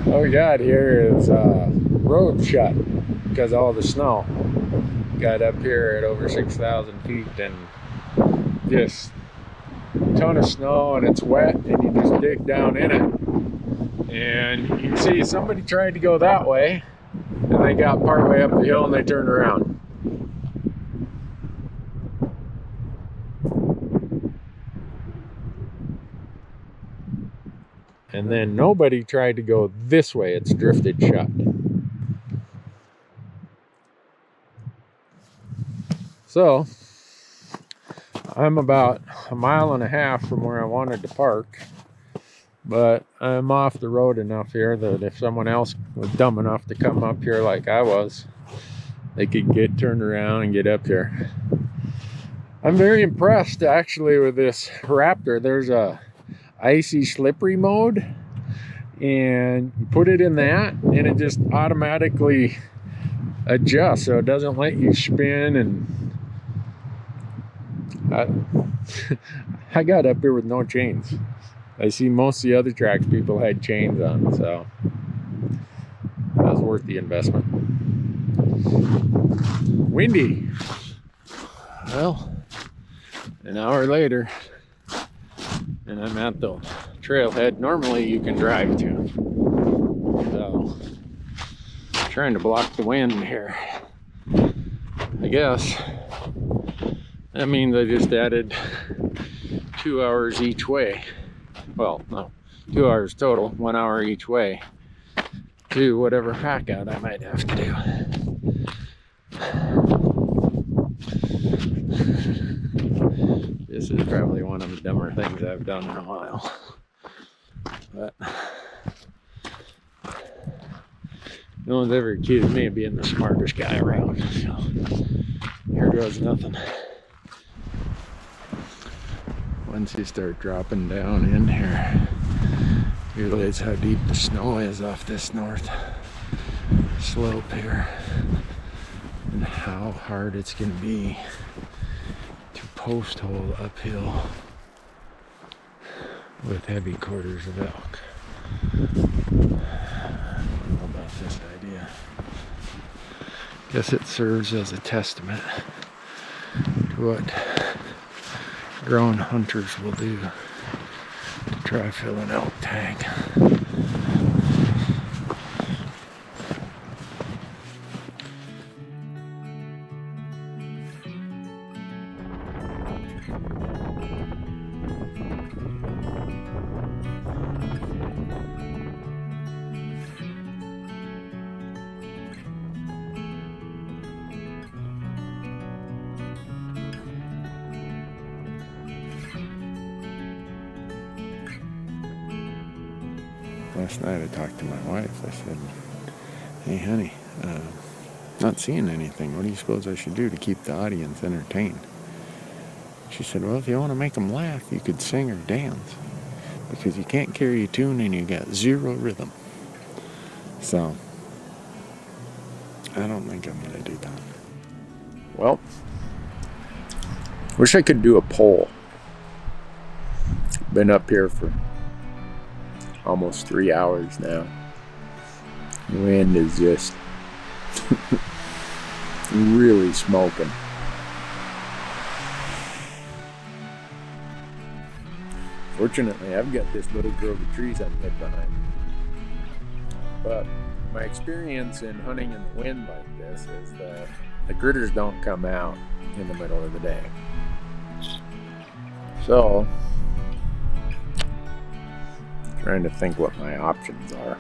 What we got here is road shut because of all the snow. Got up here at over 6,000 feet and just a ton of snow, and it's wet, and you just dig down in it. And you can see somebody tried to go that way, and they got partway up the hill and they turned around. And then nobody tried to go this way. It's drifted shut. So I'm about 1.5 miles from where I wanted to park, but I'm off the road enough here that if someone else was dumb enough to come up here like I was, they could get turned around and get up here. I'm very impressed actually with this Raptor. There's a icy slippery mode, and you put it in that and it just automatically adjusts, so it doesn't let you spin. And I got up here with no chains. I see most of the other tracks people had chains on, so that was worth the investment. Windy. Well, an hour later, and I'm at the trailhead normally you can drive to. So, trying to block the wind here. I guess that means I just added 2 hours each way. Well, no, 2 hours total, 1 hour each way to whatever pack out I might have to do. This is probably one of the dumber things I've done in a while, but no one's ever accused me of being the smartest guy around, so here goes nothing. Once you start dropping down in here, you realize how deep the snow is off this north slope here, and how hard it's going to be to post hole uphill with heavy quarters of elk. I don't know about this idea. Guess it serves as a testament to what grown hunters will do to try fill an elk tag. Last night I talked to my wife. I said, "Hey honey, not seeing anything. What do you suppose I should do to keep the audience entertained?" She said, "Well, if you want to make them laugh, you could sing or dance, because you can't carry a tune and you got zero rhythm." So I don't think I'm going to do that. Well, wish I could do a poll. Been up here for almost 3 hours now. The wind is just really smoking. Fortunately, I've got this little grove of trees I'm hid behind. But my experience in hunting in the wind like this is that the critters don't come out in the middle of the day. So, trying to think what my options are.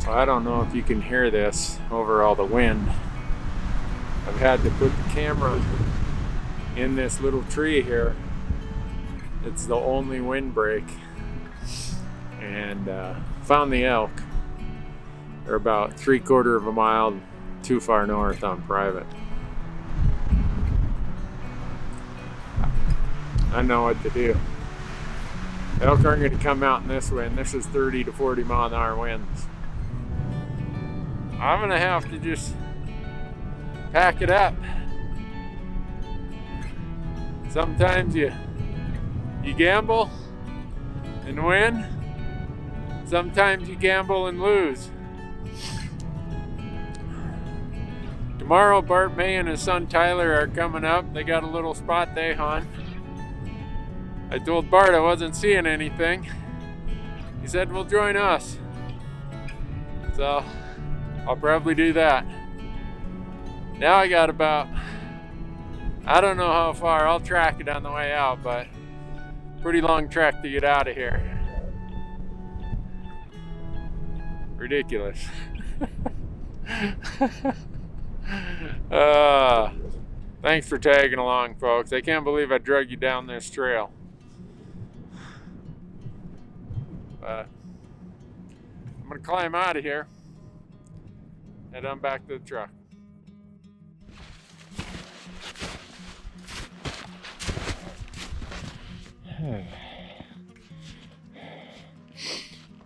I don't know if you can hear this over all the wind. I've had to put the camera in this little tree here. It's the only windbreak. And found the elk. They're about 3/4 of a mile too far north on private. I know what to do. Elk aren't going to come out in this wind. This is 30 to 40 mile an hour winds. I'm going to have to just pack it up. Sometimes you gamble and win, Sometimes you gamble and lose. Tomorrow, Bart May and his son Tyler are coming up. They got a little spot they hunt. I told Bart I wasn't seeing anything. He said, well, join us. So I'll probably do that. Now I got about, I don't know how far, I'll track it on the way out, but pretty long trek to get out of here. Ridiculous. Thanks for tagging along, folks. I can't believe I drug you down this trail. But I'm gonna climb out of here, head on back to the truck.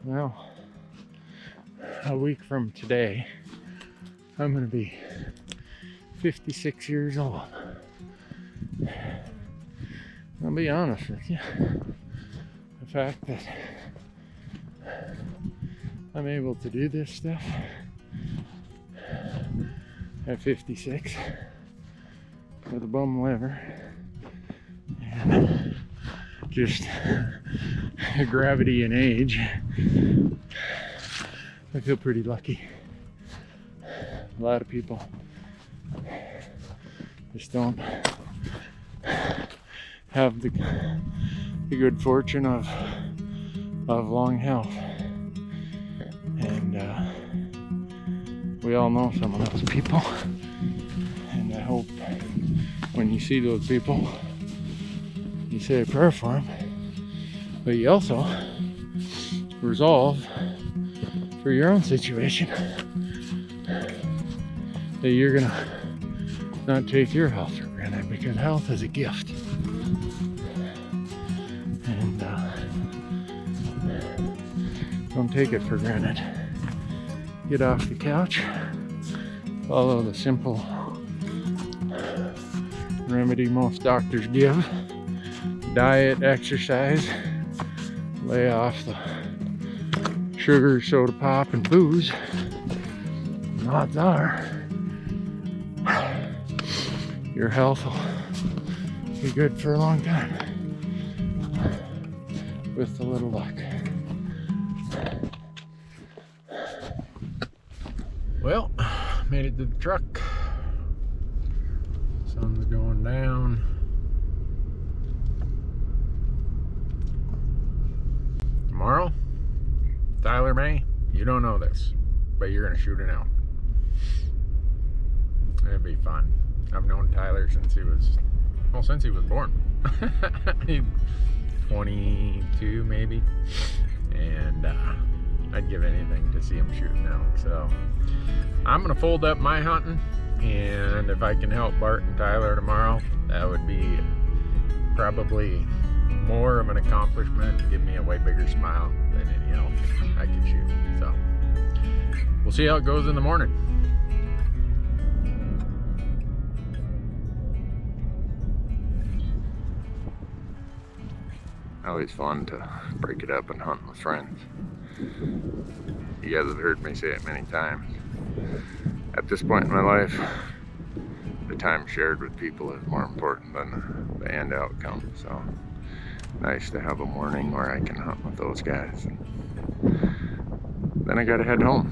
Well, a week from today, I'm gonna be 56 years old. I'll be honest with you, the fact that I'm able to do this stuff at 56 with a bum liver and just gravity and age, I feel pretty lucky. A lot of people just don't have the good fortune of long health, and we all know some of those people, and I hope when you see those people you say a prayer for them, but you also resolve for your own situation that you're gonna not take your health for granted, because health is a gift. And don't take it for granted. Get off the couch, follow the simple remedy most doctors give: diet, exercise, lay off the sugar, soda pop, and booze. And odds are your health will be good for a long time, with a little luck. Well, made it to the truck. Sun's going down. Tomorrow, Tyler May, you don't know this, but you're gonna shoot an elk. It'd be fun. I've known Tyler since he was born. 22 maybe, and I'd give anything to see him shoot an elk. So I'm gonna fold up my hunting, and if I can help Bart and Tyler tomorrow, that would be probably more of an accomplishment, give me a way bigger smile than any elk I can shoot. So we'll see how it goes in the morning. Always fun to break it up and hunt with friends. You guys have heard me say it many times. At this point in my life, the time shared with people is more important than the end outcome. So nice to have a morning where I can hunt with those guys. And then I gotta head home.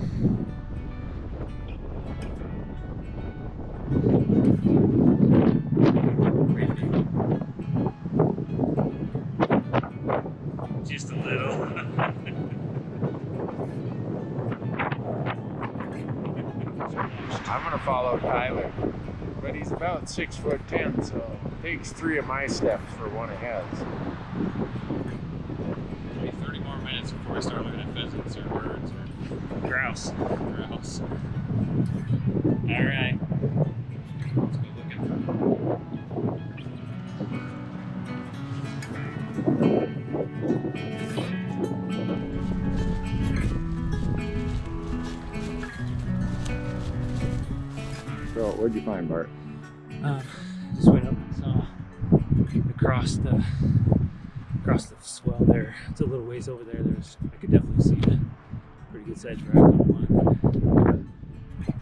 Just a little. I'm gonna follow Tyler, but he's about 6'10", so it takes 3 of my steps for one of his. Maybe 30 more minutes before we start looking at pheasants or birds or grouse. All right. Let's go looking. So, what'd you find, Bart? Just went up and saw across across the swell there. It's a little ways over there. I could definitely see a pretty good sized rack on one.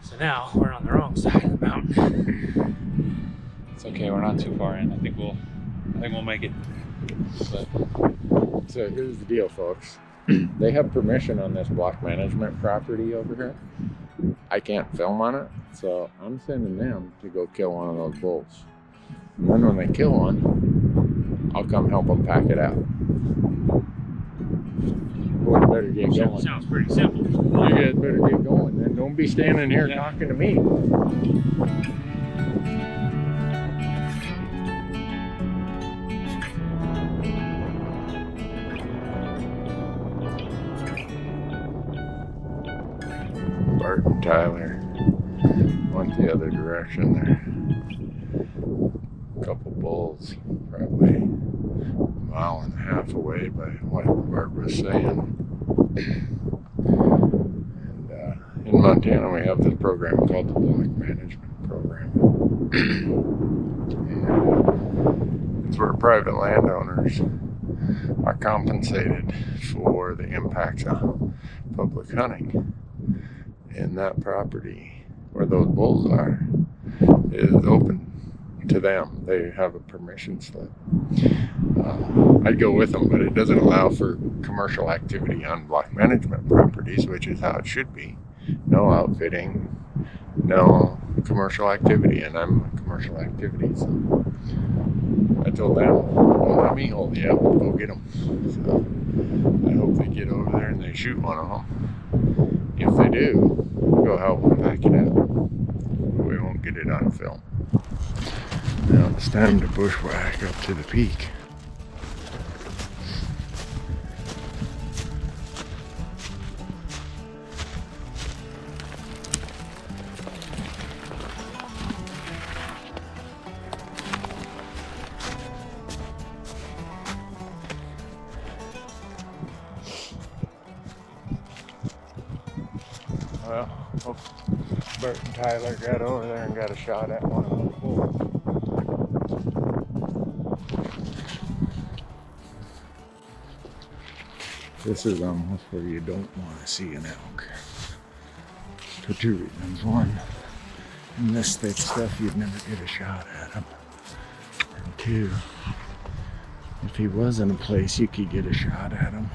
So now we're on the wrong side of the mountain. It's okay, we're not too far in. I think we'll make it. But So here's the deal, folks. They have permission on this block management property over here. I can't film on it, so I'm sending them to go kill one of those bulls. And then when they kill one, I'll come help them pack it out. Well, you better get going. Sounds pretty simple. You guys better get going, then. Don't be standing here talking to me. Bart and Tyler went the other direction there. A couple bulls, probably a mile and a half away by what Bart was saying. And in Montana, we have this program called the Block Management Program. And it's where private landowners are compensated for the impacts of public hunting. And that property where those bulls are is open to them. They have a permission slip. I'd go with them, but it doesn't allow for commercial activity on block management properties, which is how it should be. No outfitting, no commercial activity, and I'm a commercial activity, so I told them, don't let me hold you up, go get them. So I hope they get over there and they shoot one of them. If they do, go help them pack it out. We won't get it on film. Now it's time to bushwhack up to the peak. Well, hope Bert and Tyler got over there and got a shot at one of those bulls. This is almost where you don't want to see an elk. For two reasons. One, in this thick stuff, you'd never get a shot at him. And two, if he was in a place you could get a shot at him,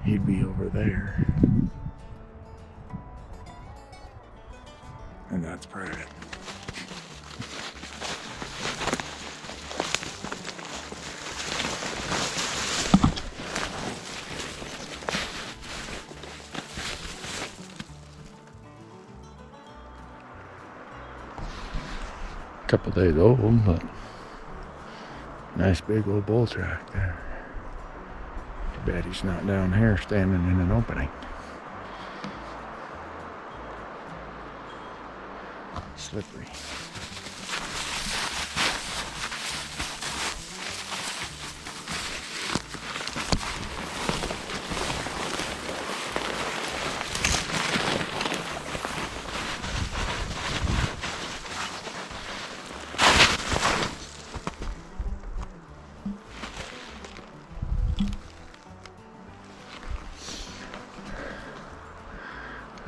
he'd be over there. And that's private. Couple days old, but nice big old bull track there. Too bad he's not down here standing in an opening. Slippery.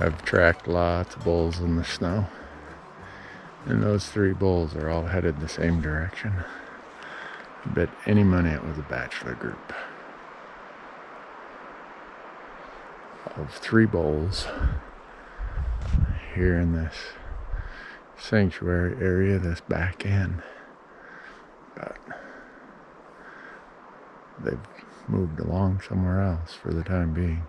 I've tracked lots of bulls in the snow. And those three bulls are all headed the same direction. I bet any money it was a bachelor group of three bulls here in this sanctuary area, this back end. But they've moved along somewhere else for the time being.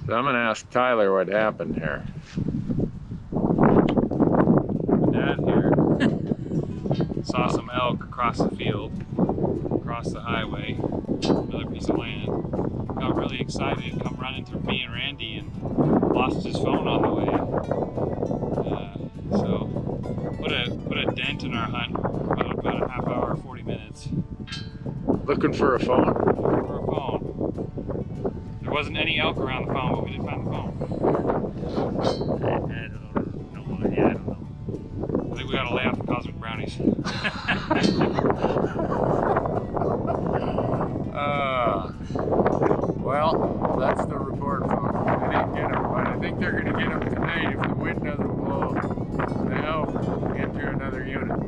So I'm going to ask Tyler what happened here. Dad here saw some elk across the field, across the highway, another piece of land. Got really excited, come running to me and Randy, and lost his phone on the way. So put a dent in our hunt for about a half hour, 40 minutes. Looking for a phone? For a phone. There wasn't any elk around the phone, but we did find the phone. I don't know. I think we gotta lay off the cosmic brownie noise. Well, that's the report, folks. They didn't get them, but I think they're going to get them tonight if the wind doesn't blow the hell into another unit.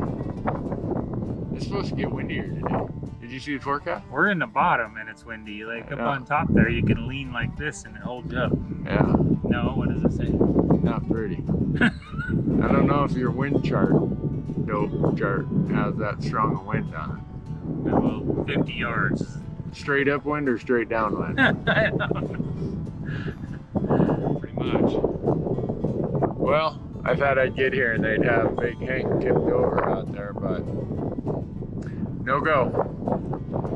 It's supposed to get windier today. Did you see the forecast? We're in the bottom and it's windy. Like up Yeah. on top there, you can lean like this and it holds you up. Yeah, No, what does it say? not pretty. I don't know if your wind chart, dope chart, has that strong a wind on Well, 50 yards. it. Straight upwind or straight downwind? I don't know. Pretty much. Well, I thought I'd get here and they'd have Big Hank tipped over out there, but no go.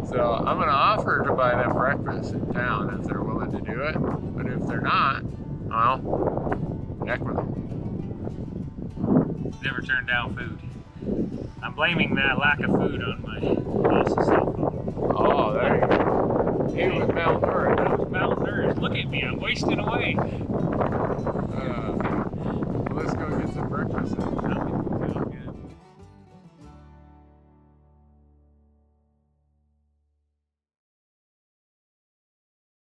So I'm gonna offer to buy them breakfast in town if they're willing to do it. But if they're not, well, heck with them. Never turned down food. I'm blaming that lack of food on my boss's cell phone. Oh, there you go. He was malnourished. I was malnourished. Look at me, I'm wasting away. Let's go get some breakfast then.